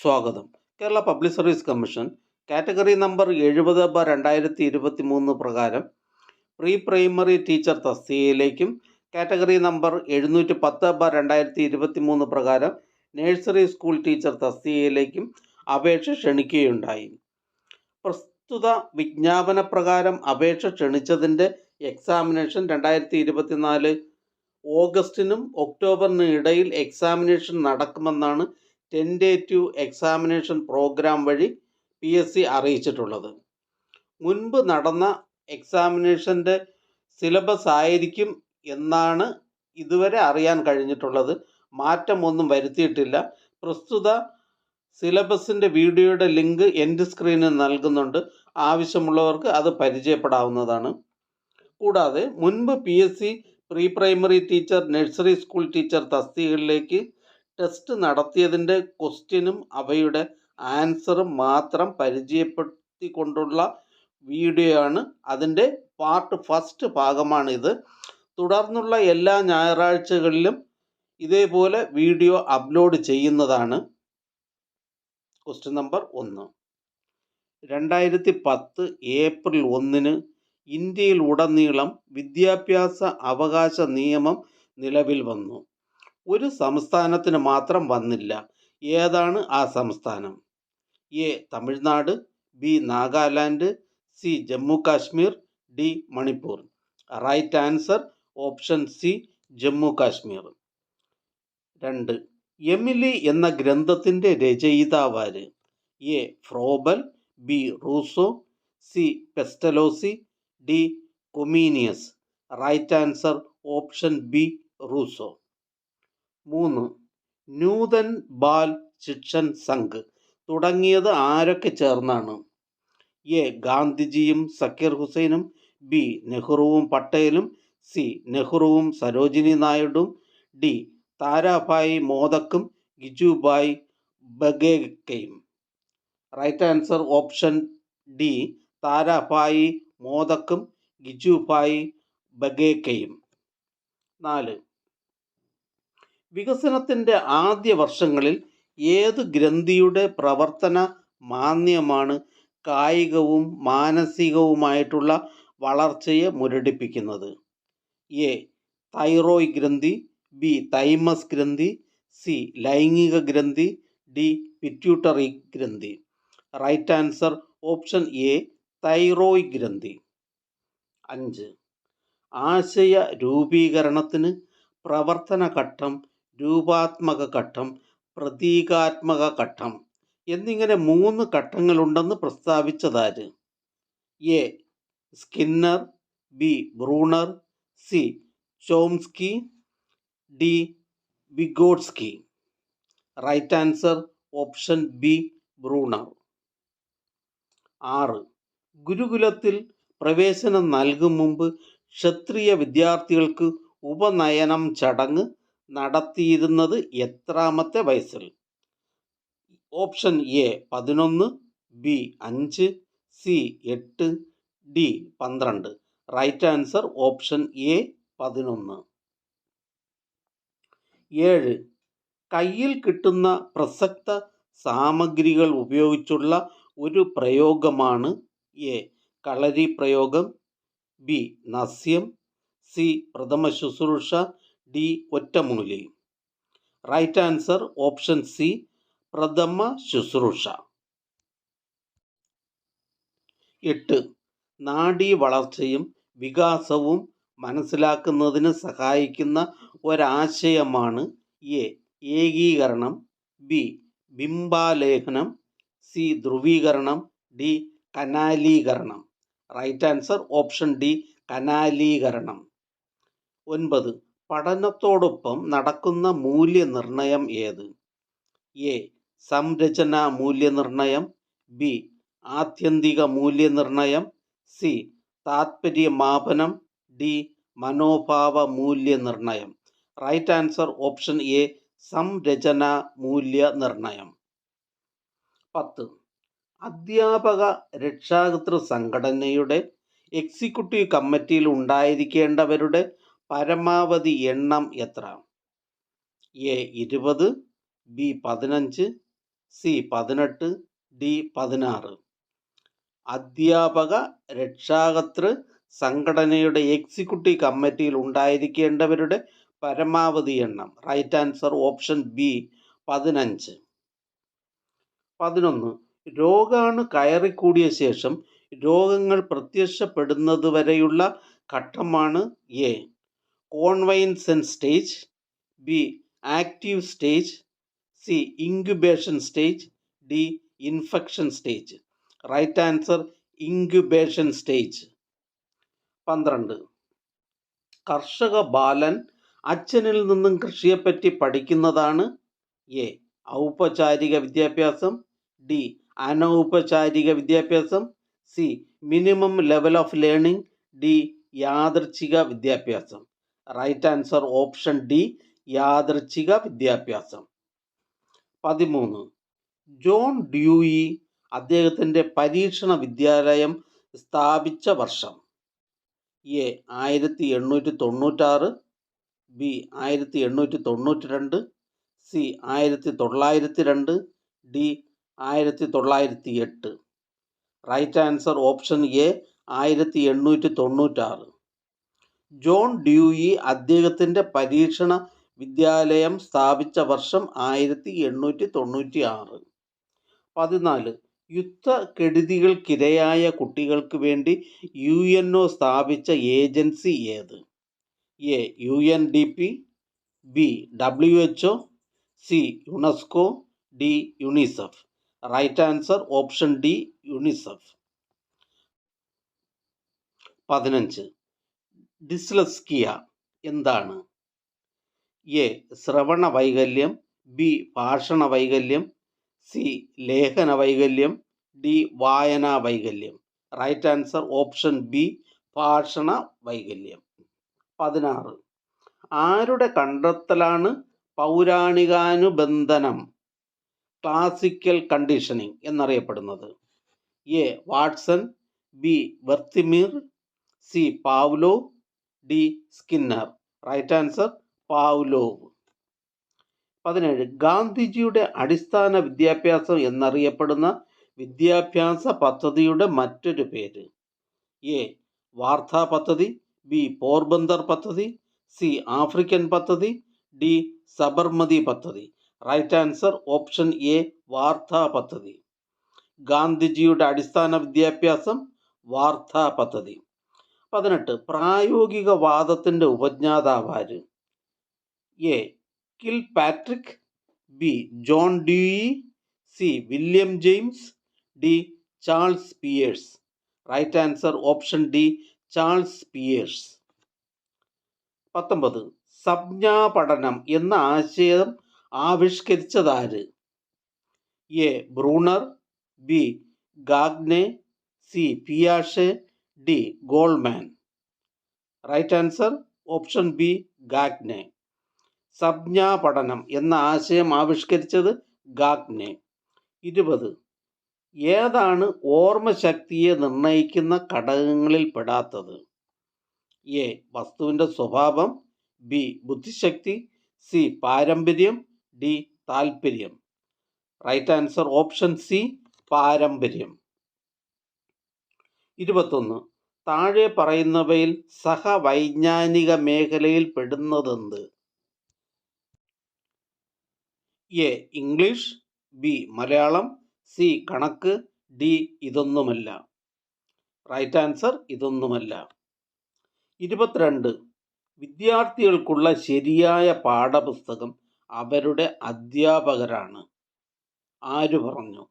സ്വാഗതം. Kerala public service commission category number 70/2023 പ്രകാരം pre primary teacher തസ്തികയിലേക്കും കാറ്റഗറി നമ്പർ 710/2023 പ്രകാരം നഴ്സറി സ്കൂൾ ടീച്ചർ തസ്തികയിലേക്കും അപേക്ഷ ക്ഷണിക്കുകയുണ്ടായി. പ്രസ്തുത വിജ്ഞാപന പ്രകാരം അപേക്ഷ ക്ഷണിച്ചതിൻ്റെ എക്സാമിനേഷൻ 2024 ഓഗസ്റ്റിനും ഒക്ടോബറിനും ഇടയിൽ എക്സാമിനേഷൻ നടക്കുമെന്നാണ് ടെൻറ്റേറ്റീവ് എക്സാമിനേഷൻ പ്രോഗ്രാം വഴി PSC അറിയിച്ചിട്ടുള്ളത്. മുൻപ് നടന്ന എക്സാമിനേഷൻ്റെ സിലബസ് ആയിരിക്കും എന്നാണ് ഇതുവരെ അറിയാൻ കഴിഞ്ഞിട്ടുള്ളത്. മാറ്റമൊന്നും വരുത്തിയിട്ടില്ല. പ്രസ്തുത സിലബസിൻ്റെ വീഡിയോയുടെ ലിങ്ക് എൻഡ് സ്ക്രീനിൽ നൽകുന്നുണ്ട്. ആവശ്യമുള്ളവർക്ക് അത് പരിചയപ്പെടാവുന്നതാണ്. കൂടാതെ മുൻപ് PSC pre primary teacher, nursery school teacher തസ്തികകളിലേക്ക് ടെസ്റ്റ് നടത്തിയതിൻ്റെ ക്വസ്റ്റ്യനും അവയുടെ ആൻസറും മാത്രം പരിചയപ്പെടുത്തിക്കൊണ്ടുള്ള വീഡിയോ ആണ്. അതിൻ്റെ പാർട്ട് ഫസ്റ്റ് ഭാഗമാണിത്. തുടർന്നുള്ള എല്ലാ ഞായറാഴ്ചകളിലും ഇതേപോലെ വീഡിയോ അപ്ലോഡ് ചെയ്യുന്നതാണ്. Question number 1. 2010 ഏപ്രിൽ 1 ഇന്ത്യയിൽ ഉടനീളം വിദ്യാഭ്യാസ അവകാശ നിയമം നിലവിൽ വന്നു. ഒരു സംസ്ഥാനത്തിന് മാത്രം വന്നില്ല. ഏതാണ് ആ സംസ്ഥാനം? A. Tamil Nadu, B. Nagaland, C. Jammu Kashmir, D. Manipur. Right answer option C, Jammu Kashmir. 2. Emile എന്ന ഗ്രന്ഥത്തിൻ്റെ രചയിതാവാര്? A. Froebel, B. Rousseau, C. Pestalozzi, D. Comenius. Right answer option B, Rousseau. 3. Nutan Bal Shikshan Sangh തുടങ്ങിയത് ആരൊക്കെ ചേർന്നാണ്? A. ഗാന്ധിജിയും സക്കീർ ഹുസൈനും, B. നെഹ്റുവും പട്ടേലും, C. നെഹ്റുവും സരോജിനി നായിഡുവും, D. താരാഭായ് മോദക്കും ഗിജുഭായ് ബഗേക്കയും. Right answer option D, Tarabai മോദക്കും ഗിജുഭായ് ബഗേക്കയും. 4. വികസനത്തിൻ്റെ ആദ്യ വർഷങ്ങളിൽ ഏത് ഗ്രന്ഥിയുടെ പ്രവർത്തന മാന്ദ്യമാണ് കായികവും മാനസികവുമായിട്ടുള്ള വളർച്ചയെ മുരടിപ്പിക്കുന്നത്? A. തൈറോയ്ഡ് ഗ്രന്ഥി, B. തൈമസ് ഗ്രന്ഥി, C. ലൈംഗിക ഗ്രന്ഥി, D. പിറ്റ്യൂട്ടറി ഗ്രന്ഥി. Right answer option A, thyroid ഗ്രന്ഥി. 5. ആശയ രൂപീകരണത്തിന് പ്രവർത്തന ഘട്ടം, രൂപാത്മക ഘട്ടം, പ്രതീകാത്മക ഘട്ടം എന്നിങ്ങനെ 3 ഘട്ടങ്ങളുണ്ടെന്ന് പ്രസ്താവിച്ചതാര്? A. Skinner, B. Bruner, C. Chomsky, D. Vygotsky. Right answer option B, Bruner. 6. ഗുരുകുലത്തിൽ പ്രവേശനം നൽകും മുമ്പ് ക്ഷത്രിയ വിദ്യാർത്ഥികൾക്ക് ഉപനയനം ചടങ്ങ് നടത്തിയിരുന്നത് എത്രാമത്തെ വയസ്സിൽ? Option A 11, B 5, C 8, D 12. Right answer option A 11. 7. കയ്യിൽ കിട്ടുന്ന പ്രസക്ത സാമഗ്രികൾ ഉപയോഗിച്ചുള്ള ഒരു പ്രയോഗമാണ് A. കളരി പ്രയോഗം, B. നസ്യം, C. പ്രഥമ ശുശ്രൂഷ, D. ഒറ്റമൂലി. റൈറ്റ് ആൻസർ ഓപ്ഷൻ C, പ്രഥമ ശുശ്രൂഷ. 8. നാഡീ വളർച്ചയും വികാസവും മനസ്സിലാക്കുന്നതിന് സഹായിക്കുന്ന ഒരാശയമാണ് A. ഏകീകരണം, B. ബിംബാലേഖനം, C. ധ്രുവീകരണം, D. കനാലീകരണം. റൈറ്റ് ആൻസർ ഓപ്ഷൻ D, കനാലീകരണം. 9. പഠനത്തോടൊപ്പം നടക്കുന്ന മൂല്യനിർണയം ഏത്? A. സംരചന മൂല്യനിർണയം, B. ആത്യന്തിക മൂല്യനിർണയം, C. താത്പര്യമാപനം, D. മനോഭാവ മൂല്യനിർണയം. റൈറ്റ് ആൻസർ ഓപ്ഷൻ A, സംരചന മൂല്യനിർണയം. 10. അധ്യാപക രക്ഷാകർതൃ സംഘടനയുടെ എക്സിക്യൂട്ടീവ് കമ്മിറ്റിയിൽ ഉണ്ടായിരിക്കേണ്ടവരുടെ പരമാവധി എണ്ണം എത്ര? A 20, B 15, C 18, D 16. അധ്യാപക രക്ഷാകർതൃ സംഘടനയുടെ എക്സിക്യൂട്ടീവ് കമ്മിറ്റിയിൽ ഉണ്ടായിരിക്കേണ്ടവരുടെ പരമാവധി എണ്ണം. Right answer option B 15. 11. രോഗാണു കയറിക്കൂടിയ ശേഷം രോഗങ്ങൾ പ്രത്യക്ഷപ്പെടുന്നതുവരെയുള്ള ഘട്ടമാണ് A convalescent stage, B active stage, C incubation stage, D infection stage. Right answer incubation stage. 12. കർഷക ബാലൻ അച്ഛനിൽ നിന്നും കൃഷിയെപ്പറ്റി പഠിക്കുന്നതാണ് എ ഔപചാരിക വിദ്യാഭ്യാസം, ഡി അനൗപചാരിക വിദ്യാഭ്യാസം, C minimum level of learning, D യാദൃച്ഛിക വിദ്യാഭ്യാസം. റൈറ്റ് ആൻസർ ഓപ്ഷൻ ഡി യാദൃച്ഛിക വിദ്യാഭ്യാസം. 13. ജോൺ ഡ്യൂയി അദ്ദേഹത്തിൻ്റെ പരീക്ഷണ വിദ്യാലയം സ്ഥാപിച്ച വർഷം. A 1896, B 1892, C 1902, D 1908. Right answer option A 1896. John Dewey അദ്ദേഹത്തിൻ്റെ പരീക്ഷണ വിദ്യാലയം സ്ഥാപിച്ച വർഷം 1896. 14. യുദ്ധക്കെടുതികൾക്കിരയായ കുട്ടികൾക്ക് വേണ്ടി UNO സ്ഥാപിച്ച ഏജൻസി ഏത്? A UNDP, B WHO, C UNESCO, D UNICEF. Right answer option D UNICEF. 15. Dyslexia എന്താണ്? എ ശ്രവണ വൈകല്യം, ബി ഭാഷണ വൈകല്യം, സി ലേഖന വൈകല്യം, ഡി വായനാ വൈകല്യം. റൈറ്റ് ആൻസർ ഓപ്ഷൻ ബി ഭാഷണ വൈകല്യം. 16. ആരുടെ കണ്ടെത്തലാണ് പൗരാണികാനുബന്ധനം ക്ലാസിക്കൽ കണ്ടീഷനിങ് എന്നറിയപ്പെടുന്നത്? A Watson, B Wertheimer, C Pavlov, D Skinner. Right answer Pavlov. 17. ഗാന്ധിജിയുടെ അടിസ്ഥാന വിദ്യാഭ്യാസം എന്നറിയപ്പെടുന്ന വിദ്യാഭ്യാസ പദ്ധതിയുടെ മറ്റൊരു പേര്? എ വാർധാ പദ്ധതി, ബി പോർബന്ദർ പദ്ധതി, സി ആഫ്രിക്കൻ പദ്ധതി, ഡി സബർമതി പദ്ധതി. Right answer option A Wardha പദ്ധതി. ഗാന്ധിജിയുടെ അടിസ്ഥാന വിദ്യാഭ്യാസം വാർധാ പദ്ധതി. 18. പ്രായോഗിക വാദത്തിൻ്റെ ഉപജ്ഞാതാവാര്? A Kilpatrick, B John Dewey, C William James, D Charles Peirce. Right answer option D Charles Peirce. 19. സംജ്ഞാപഠനം എന്ന ആശയം ആവിഷ്കരിച്ചതാര്? A Bruner, B Gagne, C പിയാഷെ, D Goleman. Right answer option B Gagne. സംജ്ഞാപഠനം എന്ന ആശയം ആവിഷ്കരിച്ചത് ഗാഗ്നെ. 20. ഏതാണ് ഓർമ്മശക്തിയെ നിർണ്ണയിക്കുന്ന ഘടകങ്ങളിൽ പെടാത്തത്? എ വസ്തുവിൻ്റെ സ്വഭാവം, ബി ബുദ്ധിശക്തി, സി പാരമ്പര്യം, ഡി താൽപ്പര്യം. റൈറ്റ് ആൻസർ ഓപ്ഷൻ സി പാരമ്പര്യം. 21. താഴെ പറയുന്നവയിൽ സഹവൈജ്ഞാനിക മേഖലയിൽ പെടുന്നതെന്ത്? A English, B Malayalam, C കണക്ക്, ഡി ഇതൊന്നുമല്ല. റൈറ്റ് ആൻസർ ഇതൊന്നുമല്ല. 22. വിദ്യാർത്ഥികൾക്കുള്ള ശരിയായ പാഠപുസ്തകം അവരുടെ അധ്യാപകരാണ്. ആര് പറഞ്ഞു?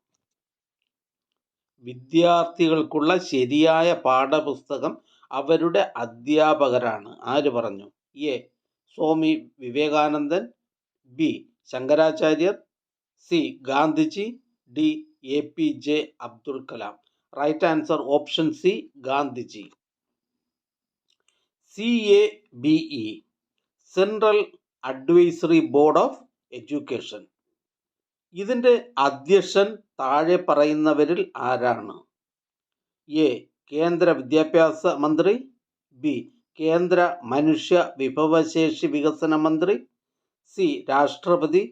വിദ്യാർത്ഥികൾക്കുള്ള ശരിയായ പാഠപുസ്തകം അവരുടെ അധ്യാപകരാണ്. ആര് പറഞ്ഞു? A Swami Vivekanandan, B Shankaracharyar, C Gandhiji, D APJ Abdul Kalam. Right answer option C Gandhiji. CABE central advisory board of education. ഇതിൻ്റെ അധ്യക്ഷൻ താഴെ പറയുന്നവരിൽ ആരാണ്? എ കേന്ദ്ര വിദ്യാഭ്യാസ മന്ത്രി, ബി കേന്ദ്ര മനുഷ്യ വിഭവശേഷി വികസന മന്ത്രി, സി രാഷ്ട്രപതി,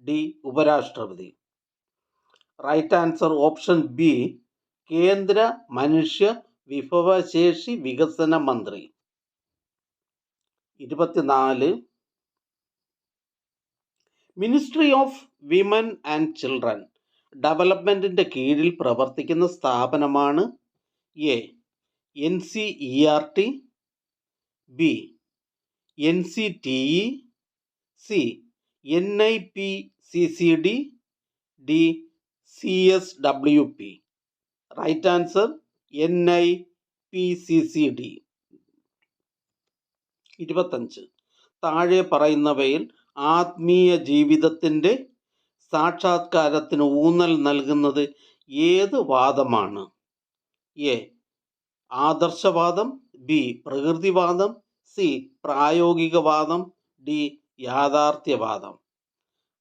ഡി ഉപരാഷ്ട്രപതി. റൈറ്റ് ആൻസർ ഓപ്ഷൻ ബി, കേന്ദ്ര മനുഷ്യ വിഭവശേഷി വികസന മന്ത്രി. 24. Ministry of women and children ഡെവലപ്മെൻറ്റിൻ്റെ കീഴിൽ പ്രവർത്തിക്കുന്ന സ്ഥാപനമാണ് A NCERT, B NCTE, C NIPCCD, D CSWP. Right answer NIPCCD. 25. താഴെ പറയുന്നവയിൽ ആത്മീയ ജീവിതത്തിൻ്റെ സാക്ഷാത്കാരത്തിന് ഊന്നൽ നൽകുന്നത് ഏത് വാദമാണ്? എ ആദർശവാദം, ബി പ്രകൃതിവാദം, സി പ്രായോഗികവാദം, ഡി യാഥാർത്ഥ്യവാദം.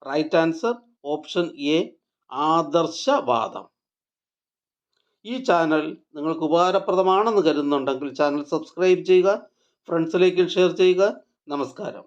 റൈറ്റ് ആൻസർ ഓപ്ഷൻ എ ആദർശവാദം. ഈ ചാനൽ നിങ്ങൾക്ക് ഉപകാരപ്രദമാണെന്ന് കരുതുന്നുണ്ടെങ്കിൽ ചാനൽ സബ്സ്ക്രൈബ് ചെയ്യുക, ഫ്രണ്ട്സിലേക്ക് ഷെയർ ചെയ്യുക. നമസ്കാരം.